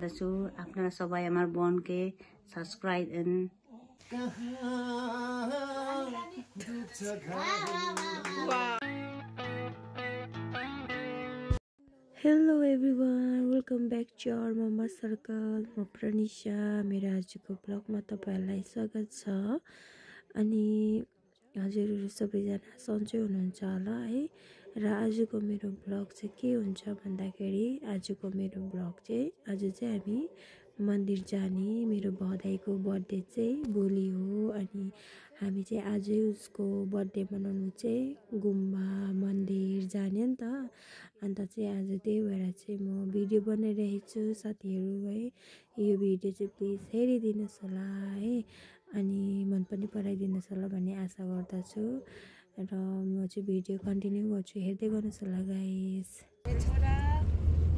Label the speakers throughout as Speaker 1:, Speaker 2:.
Speaker 1: गर्दछु। আপনারা সবাই আমার বোনকে subscribe
Speaker 2: Hello everyone, welcome back to our Mama Circle. म प्रनिशा, मेरो आजको ब्लगमा तपाईहरुलाई स्वागत छ। अनि हजुरहरु सबैजना सन्चै हुनुहुन्छ होला है। र आजको मेरो ब्लग चाहिँ के हुन्छ भन्दाखेरि आजको मेरो ब्लग चाहिँ आज चाहिँ हामी मन्दिर जाने, मेरो भदाइको बर्थडे चाहिँ भोलि हो। अनि हामी चाहिँ आजै उसको बर्थडे मनाउनु चाहिँ गुम्बा मन्दिर जाने नि त। अन्त चाहिँ आज त्यही भएर चाहिँ म भिडियो बनाइरहेको छु साथीहरु है। यो भिडियो चाहिँ प्लिज हेरिदिनुस् होला है। अनि मन पनि पराइदिनुस् होला भन्ने आशा गर्दछु। र म चाहिँ भिडियो कन्टिन्यू गर्छु, हेर्दै गर्नुस् होला गाइस।
Speaker 3: छोरा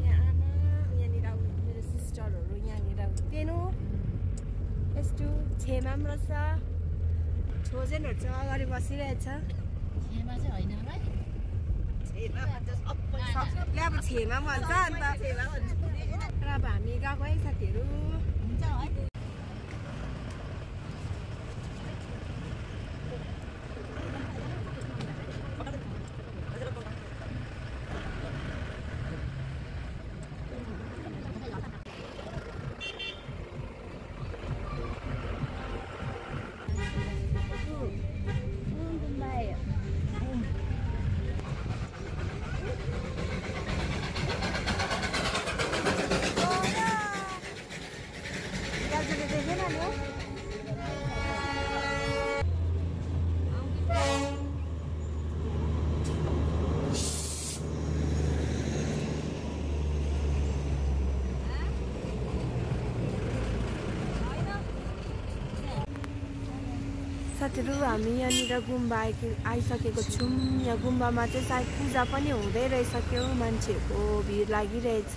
Speaker 3: यहाँ आमा यहाँनिर मेरो सिस्टरहरु यहाँनिर तेनो यस्तो छेमाम रहेछ। छोजेनहरु चाहिँ अगाडि बसिरहेछ।
Speaker 4: छेमा चाहिँ होइन होला है।
Speaker 3: छेमा भन्छ सबले अब छेमा भन्छ अन्त छेमा भन्छ। र अब हामी गएको है साथीहरु।
Speaker 4: हुन्छ है।
Speaker 3: साथीहरु हामी यहाँनिर गुम्बा आइसकेको छौं। यहाँ गुम्बामा चाहिँ सायद पूजा पनि हुँदै रहिसक्यो, मान्छेहरुको भिड लागिरहेछ।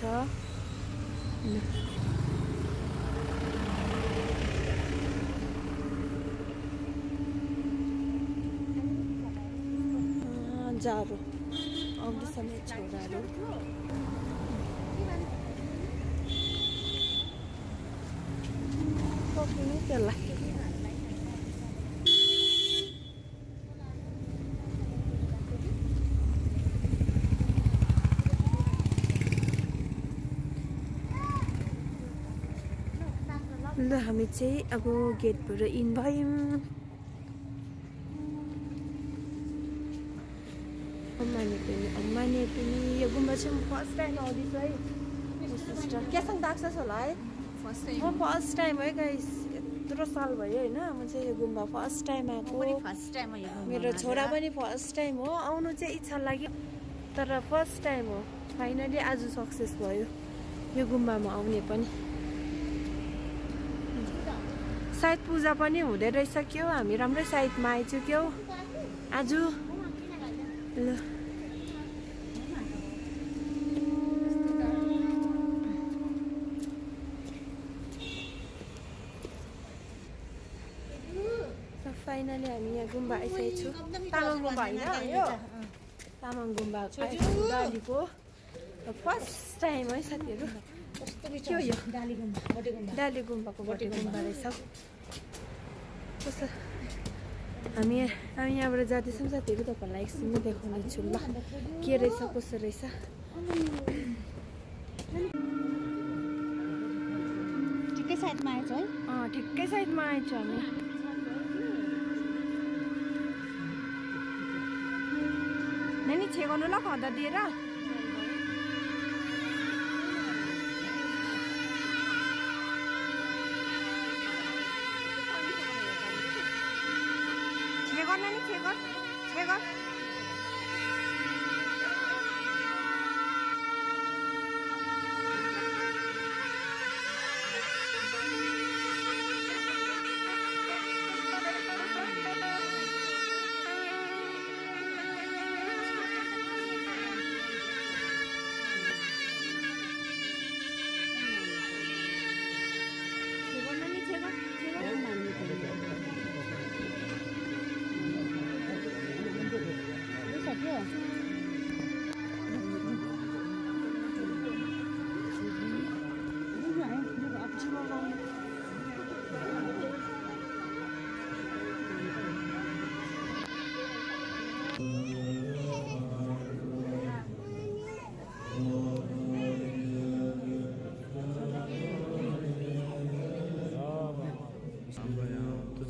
Speaker 3: जारो आउँदैछ मेरो छोराहरु। पक्रिनु त्यसलाई। ल हामी चाहिँ अब गेटबाट इन भयौं। अम्माने पनि यो गुम्बा चाहिँ फर्स्ट टाइम आउँदैछु है। सिस्टर केसँग दाक्छ होला है। म फर्स्ट टाइम है गाइस, यत्रो साल भयो हैन। म चाहिँ यो गुम्बा फर्स्ट टाइम आएको।
Speaker 4: फर्स्ट टाइम हो यो गुम्बा।
Speaker 3: मेरो छोरा पनि फर्स्ट टाइम हो। आउनु चाहिँ इच्छा लाग्यो तर फर्स्ट टाइम हो। फाइनली आज सक्सेस भयो यो गुम्बामा आउने पनि। सायद पूजा पनि हुँदै रहिसक्यो। हामी राम्रै साइडमा आइपुग्यौ आज। ल फाइनली हामी यहाँ गुम्बा आइसकेको छु। तामाङ गुम्बा होइन यो, तामाङ गुम्बा डालीको फर्स्ट टाइम है साथीहरु। के हो यो? डाली गुम्बाको बटे गुम्बा रहेछ। कस्तो हामी यहाँबाट जाँदैछौँ साथीहरु। तपाईहरुलाई एकछिन देखाउने छु ल के रहेछ कसो रहेछ।
Speaker 4: ठिकै साइडमा आएछ है।
Speaker 3: ठिकै साइडमा आएछ हामी। नैनी छे गर्नु ल खदा दिएर। छे गर।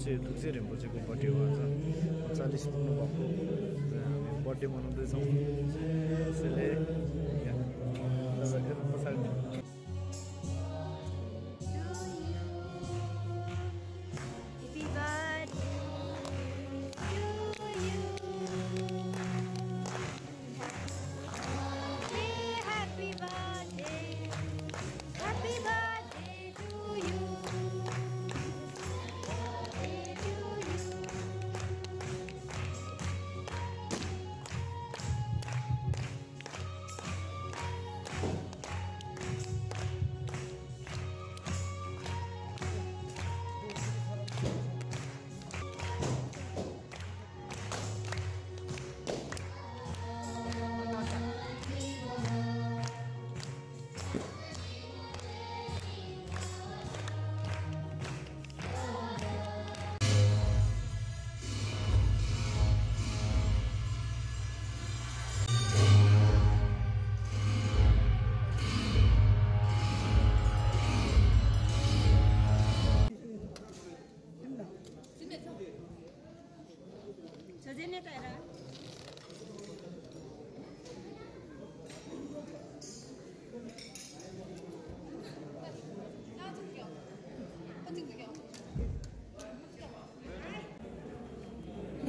Speaker 5: रिम्पोचे थुक्से रिम्पोचेको बर्थडे हो आज 40 पुग्नु भएको हामी बर्थडे मनाउँदैछौँ त्यसैले पछाडि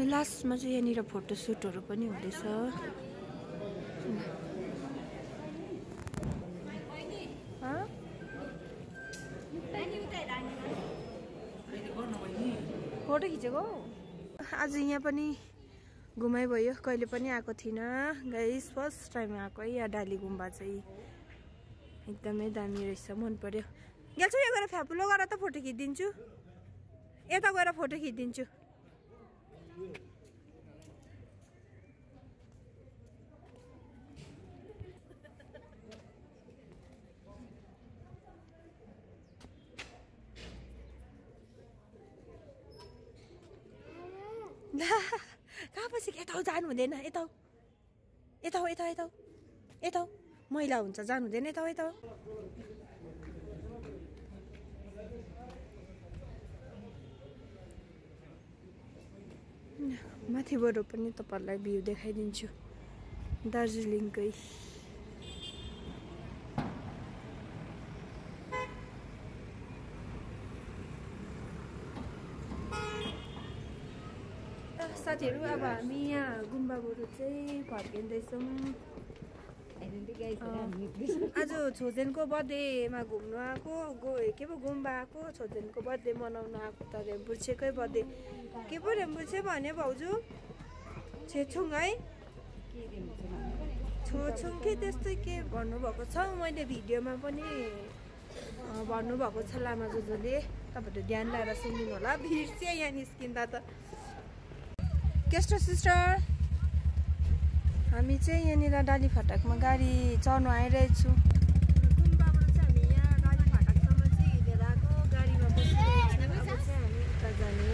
Speaker 3: लास्टमा चाहिँ यहाँनिर फोटोसुटहरू पनि हुँदैछ। फोटो खिचेको आज यहाँ पनि घुमाइ भयो, कहिले पनि आएको थिइनँ गाइस, फर्स्ट टाइम आएको है यहाँ डाली गुम्बा चाहिँ। एकदमै दामी रहेछ, मन पर्यो। गेल्छु यो गएर फ्यापुलो गरेर त फोटो खिचिदिन्छु, यता गएर फोटो खिचिदिन्छु। कहाँ पछि यता जानु हुँदैन, यता यता यता यता यता मैला हुन्छ, जानु हुँदैन यता यता। माथिबाट पनि तपाईँहरूलाई भ्यू देखाइदिन्छु दार्जिलिङकै। साथीहरू अब हामी यहाँ गुम्बाबाट चाहिँ फर्किँदैछौँ। आज छोजेनको बर्थडेमा घुम्नु आएको, के पो गुम्बा आएको, छोजेनको बर्थडे मनाउनु आएको त रेम्पुछेकै बर्थडे। के पो रेम्पुछे भने भाउजू छेछुङ है, छोछुङ कि त्यस्तै के भन्नुभएको छ, मैले भिडियोमा पनि भन्नुभएको छ लामा जोजोले। तपाईँहरूले ध्यान लाएर सुनिदिनु होला, बिर्से यहाँ निस्किँदा त। केस्टो सिस्टर, हामी चाहिँ यहाँनिर डाली फाटकमा गाडी चढ्नु आइरहेछु। गुम्बाबाट चाहिँ हामी यहाँ डाली फाटकसम्म चाहिँ हिँडेर आएको, गाडीमा बसिरहेको छ। अब चाहिँ हामी उता जाने।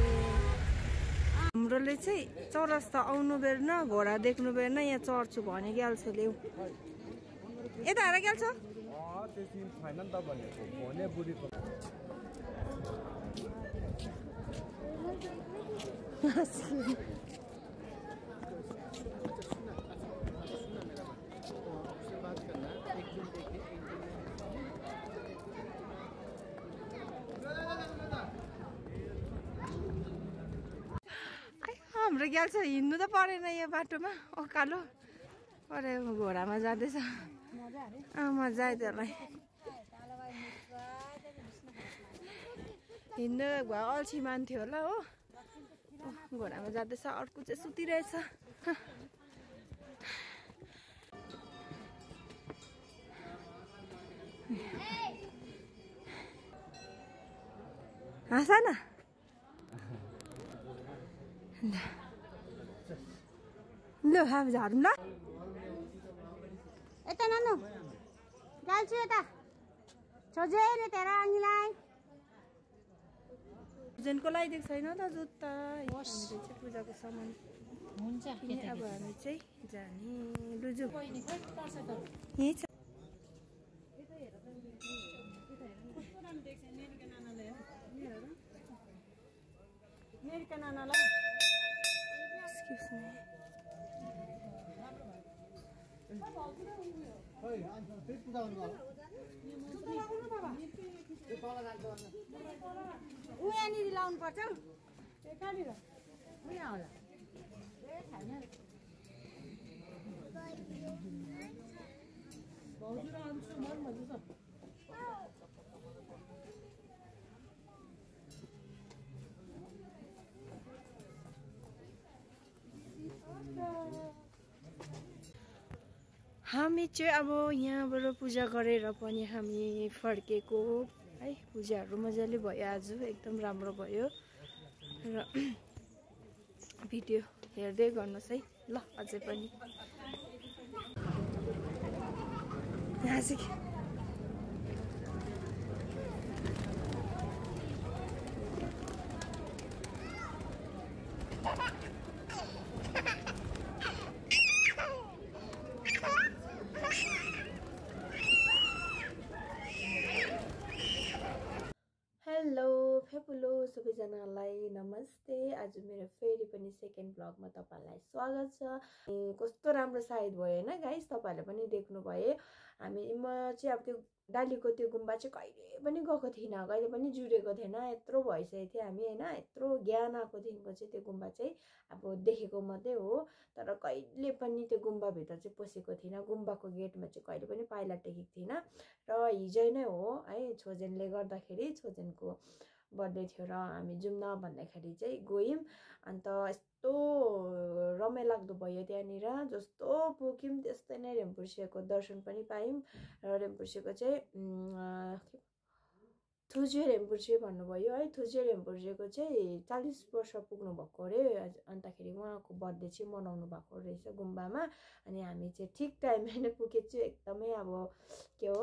Speaker 3: हाम्रोले चाहिँ चौरस्ता आउनु बेर्न, घोडा देख्नु बेर्न यहाँ चढ्छु भने ग्याल्छोले। यता आएर ग्याल्छ हाम्रो ग्याल्छ हिँड्नु त परेन यो बाटोमा, ओकालो अरे घोडामा जाँदैछ। मजा आयो त्यसलाई हिँड्नु, अल्छी मान्थ्यो होला हो। घोडामा जाँदैछ, अर्को चाहिँ सुतिरहेछ। हाँस न ल, हामी झारौँ ल।
Speaker 4: यता नानु जान्छु, यता छोजे नि तेरा आनीलाई
Speaker 3: जेनको लगाइदिएको छैन त जुत्ता। हामीले चाहिँ पूजाको सामान
Speaker 4: हुन्छ।
Speaker 3: अब हामी चाहिँ जाने लुजु यहीँ छ। अमेरिकन आना ल
Speaker 2: एक्सक्युज मी
Speaker 4: ऊ यहाँनिर लाउनु पर्छ हौ
Speaker 3: कहाँनिर
Speaker 4: उहाँ होला
Speaker 3: भाउजू र अन्सु मन भन्दैछ हामी चाहिँ अब यहाँबाट पूजा गरेर पनि हामी फर्केको है पूजाहरू मजाले भयो आज एकदम राम्रो भयो र भिडियो हेर्दै गर्नुहोस् है ल अझै पनि हेलो फेपुलो सबैजनालाई नमस्ते आज मेरो फेरि पनि सेकेन्ड ब्लगमा तपाईँहरूलाई स्वागत छ कस्तो राम्रो सायद भयो हैन गाइस तपाईहरुले पनि देख्नु भए म चाहिँ अब त्यो डालीको त्यो गुम्बा चाहिँ कहिले पनि गएको थिइन कहिले पनि जुरेको थिएन यत्रो भइसकेको थियो हामी हैन यत्रो ज्ञान आएको देखिको चाहिँ त्यो गुम्बा चाहिँ अब देखेको मात्रै हो तर कहिले पनि त्यो गुम्बा भित्र चाहिँ पसेको थिइन गुम्बाको गेटमा चाहिँ कहिले पनि पाइला टेकेको थिइन र हिजै नै हो है छोजेनले गर्दाखेरि छोजेनको बर्थडे थियो र हामी जाउँ न भन्दाखेरि चाहिँ गयौँ अन्त यस्तो रमाइलो भयो त्यहाँनिर जस्तो पुग्यौँ त्यस्तै नै रेम्पुर्सेको दर्शन पनि पायौँ र रेम्पुर्सेको चाहिँ थुजे रेम्पुर्से भन्नुभयो है थुजे रेम्पुर्सेको चाहिँ 40 वर्ष पुग्नु भएको अरे अन्तखेरि उहाँको बर्थडे चाहिँ मनाउनु भएको रहेछ गुम्बामा अनि हामी चाहिँ ठिक टाइममा नै पुगेको चाहिँ एकदमै अब के हो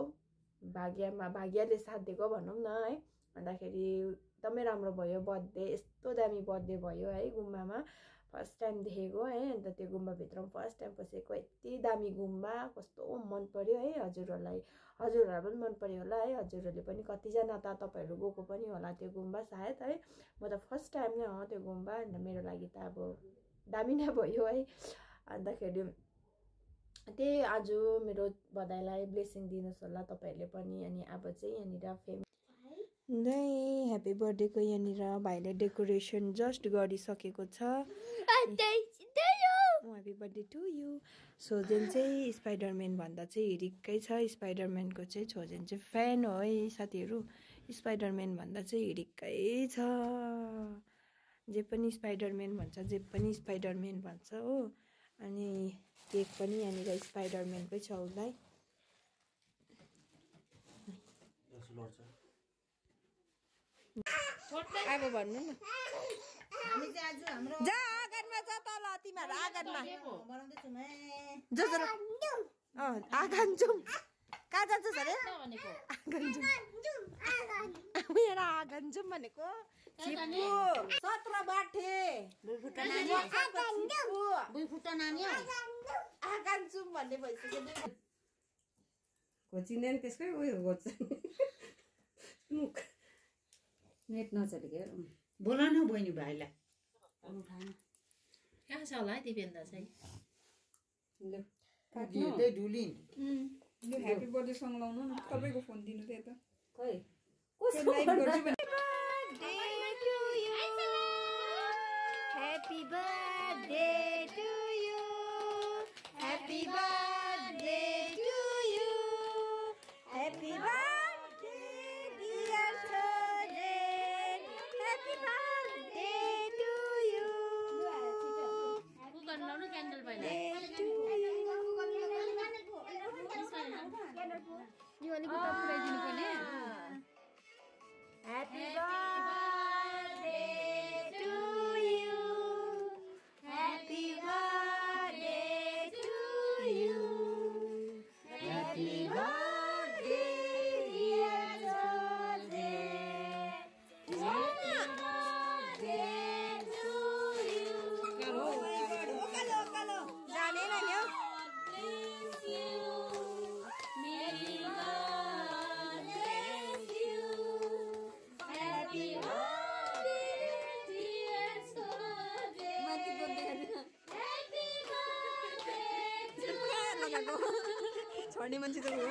Speaker 3: भाग्यले साथ दिएको भनौँ न है अन्तखेरि एकदमै राम्रो भयो बर्थडे यस्तो दामी बर्थडे भयो है गुम्बामा फर्स्ट टाइम देखेको है अन्त त्यो गुम्बाभित्रमा फर्स्ट टाइम पसेको यति दामी गुम्बा कस्तो मन पर्यो है हजुरहरूलाई पनि मन पर्यो होला है हजुरहरूले पनि कतिजना त तपाईँहरू गएको पनि होला त्यो गुम्बा सायद है म त फर्स्ट टाइम नै हो त्यो गुम्बा अन्त मेरो लागि त अब दामी नै भयो है अन्तखेरि त्यही आज मेरो बधाईलाई ब्लेसिङ दिनुहोस् होला तपाईँहरूले पनि अनि अब चाहिँ यहाँनिर ह्याप्पी बर्थडेको यहाँनिर भाइले डेकोरेसन जस्ट गरिसकेको छ ह्याप्पी बर्थडे टु यु छोजेन चाहिँ स्पाइडरम्यान भन्दा चाहिँ हिरिक्कै छ स्पाइडरम्यानको चाहिँ छोजेन चाहिँ फ्यान हो है साथीहरू स्पाइडरम्यान भन्दा चाहिँ हिरिक्कै छ जे पनि स्पाइडरम्यान भन्छ जे पनि स्पाइडरम्यान भन्छ हो अनि केक पनि यहाँनिर स्पाइडरम्यानकै छ उसलाई अब भन्नु न
Speaker 1: हामी चाहिँ आज हाम्रो
Speaker 3: जा आँगनमा जा तल तिमीहरू आँगनमा
Speaker 1: बनाउँदै छौँ है
Speaker 3: आँगन जाउँ कहाँ जान्छस् अरे आँगन जाउँ भनेको चिप्पु 17 बाठे
Speaker 1: 2 फुटा नानी
Speaker 3: आँगन जाउँ भन्ने भइसक्यो
Speaker 1: खोजिँदैन त्यसकै उयो गर्छ नेट नचलेको बोला न बहिनी भाइलाई
Speaker 6: कहाँ छ होला है दिपेन्द्र चाहिँ
Speaker 1: त्यही ढुलिन्
Speaker 7: ह्याप्पी बर्थडे सङ लाउनु न तपाईको फोन दिनु त्यही त
Speaker 1: खै
Speaker 3: Happy birthday to you. Happy birthday to you. Happy birthday, dear Chojen. Happy birthday to you.
Speaker 6: Cooker लाउनु क्यान्डल पहिला
Speaker 3: यो अलिक उता पुऱ्याइदिनु पर्ने Happy birthday to you. Happy birthday to you. भन्ने मान्छे त हो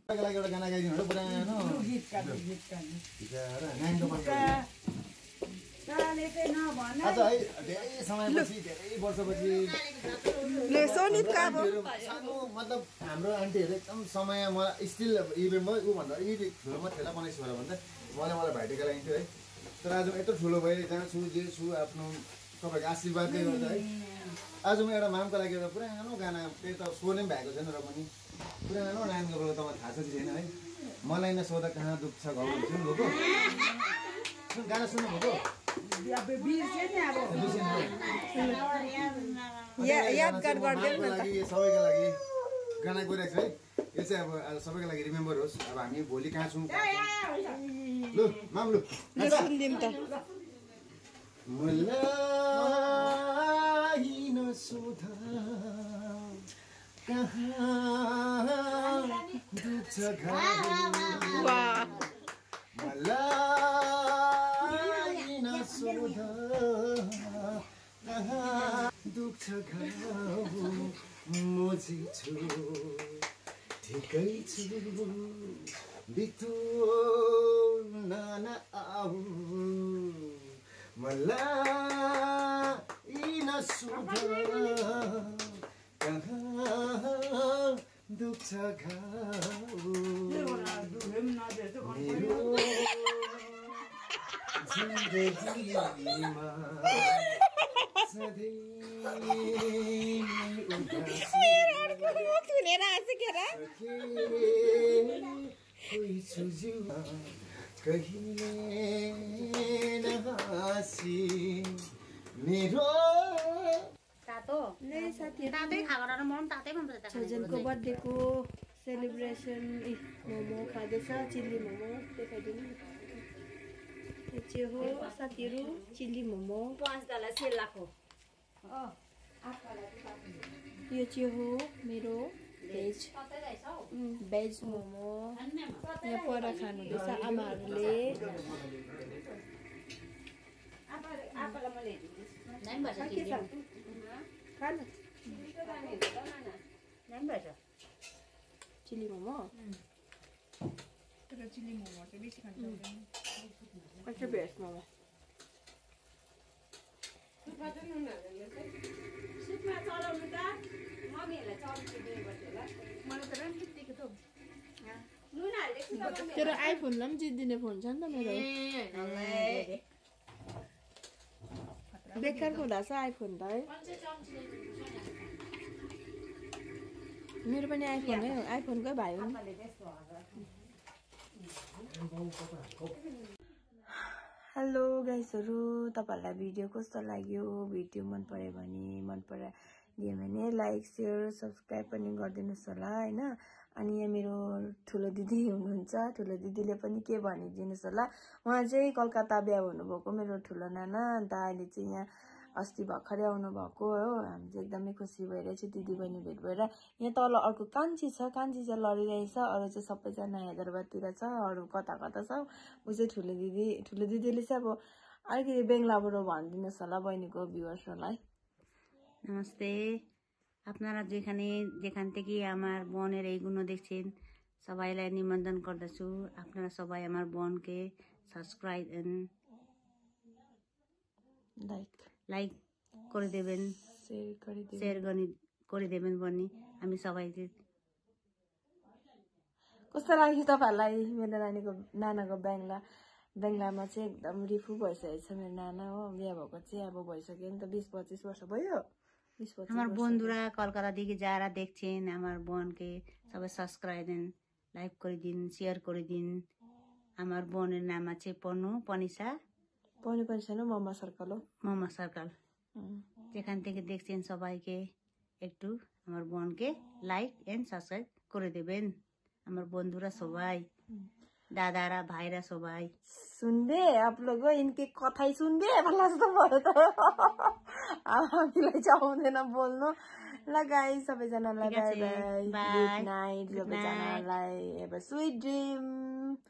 Speaker 8: लागि एउटा गाना गाइदिनु पुरानो आज है धेरै समयपछि धेरै वर्षपछि सानो मतलब हाम्रो आन्टीहरू एकदम समय मलाई स्टिल इभेन म ऊ भन्दा ठुलो म ठेला बनाइछु भन्दा मलाई भाइटिका लाग्थ्यो है तर आज यत्रो ठुलो भए जहाँ छु जे छु आफ्नो तपाईँको आशीर्वादले गर्दा है आज म एउटा मामको लागि एउटा पुरानो गाना त्यही त स्वर पनि भएको छैन र पनि पुरानो नानीको बेला तपाईँलाई थाहा छ कि छैन है मलाई नसोधा कहाँ दुख्छ घाउ सुन्नुभएको गाना सुन्नुभएको सबैको लागि गाना गइरहेको छ है यो चाहिँ अब सबैको लागि रिमेम्बर होस् अब हामी भोलि कहाँ छौँ लु माम लु मलाई नसोधा कहाँ दुख्छ घाउ मलाई नसोधा कहाँ दुख्छ घाउ म चाहिँ छु ठिकै छु बितोल्न नआऊ मलाई नसोधा कहाँ दुख्छ घाउ मेरो जिन्दगीमा
Speaker 1: तातो तातै खाएको र म पनि तातै मनपर्छ
Speaker 3: छोजनको बर्थडेको सेलिब्रेसन मोमो खाँदैछ चिल्ली मोमो देखाइदिनु यो चाहिँ हो साथीहरू चिल्ली मोमो यो चाहिँ हो मेरो भेज मोमो यहाँ पर खानुहुँदैछ आमाहरूले चिल्ली मोमो
Speaker 7: चिल्ली मोमो चाहिँ बेसी खान्छ
Speaker 3: अच्छा भेज मोमो तेरो आइफोनलाई पनि जित्दिने फोन छ नि त मेरो बेकारको हुँदैछ आइफोन त है मेरो पनि आइफोन हो आइफोनकै भाइ हो हेलो गाइसहरू तपाईँहरूलाई भिडियो कस्तो लाग्यो भिडियो मन पर्यो भने लाइक सेयर सब्सक्राइब पनि गरिदिनुहोस् होला हैन अनि यहाँ मेरो ठुलो दिदी हुनुहुन्छ ठुलो दिदीले पनि के भनिदिनुहोस् होला उहाँ चाहिँ कलकत्ता बिहा हुनुभएको मेरो ठुलो नाना अन्त अहिले चाहिँ यहाँ अस्ति भर्खरै आउनु भएको हो हामी चाहिँ एकदमै खुसी भइरहेछ दिदी बहिनी भेट भएर यहाँ तल अर्को कान्छी चाहिँ लडिरहेछ अरू चाहिँ सबैजना हैदराबादतिर छ अरू कता छ ऊ चाहिँ ठुलो दिदीले चाहिँ अब अलिकति बेङ्गलाबाट भनिदिनुहोस् होला बहिनीको ভিউয়ার্সहरूलाई
Speaker 1: নমস্তে আপনারা যেখান থেকে আমার বোনের এইগুলো দেখছেন সবাইকে নিমন্ত্রণ করতেছু আপনারা সবাই আমার বোনকে সাবস্ক্রাইব এন্ড লাইক করে দেবেন শেয়ার করে দেবেন বনি আমি সবাইকে
Speaker 3: कस्तो लाग्यो तपाईहरुलाई मेरो नानाको बेङ्गलामा चाहिँ एकदम रिफु भइसकेको छ मेरो नाना हो बिहा भएको चाहिँ अब भइसक्यो नि त 20-25 वर्ष भयो
Speaker 1: আমার বন্ধুরা কলকাতা দিকে যারা দেখছেন আমার বোনকে সবাই সাবস্ক্রাইব দেন লাইক করে দিন শেয়ার করে দিন আমার বোনের নাম আছে পনিশা
Speaker 3: মামা সার্কেল
Speaker 1: যেখান থেকে দেখছেন সবাইকে একটু আমার বোনকে লাইক এন্ড সাবস্ক্রাইব করে দেবেন আমার বন্ধুরা সবাই दादारा भाइरा सबाई
Speaker 3: सुन्दे आप लोग इनके कथाई सुन्दे भला जस्तो भयो त हामीलाई चाहिँ आउँदैन बोल्नु ल गाइस सबैजनालाई बाइ बाइ गुड नाइट सबैजनालाई अब स्वीट ड्रीम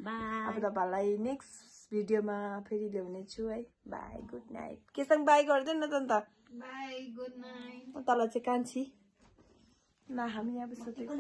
Speaker 1: बाइ
Speaker 3: अब तपाईहरुलाई नेक्स्ट भिडियोमा फेरि ल्याउने छु है बाइ गुड नाइट केसँग बाइ गर्दैन न त
Speaker 7: बाइ गुड नाइट
Speaker 3: तल चाहिँ कान्छी न हामी अब सोचेको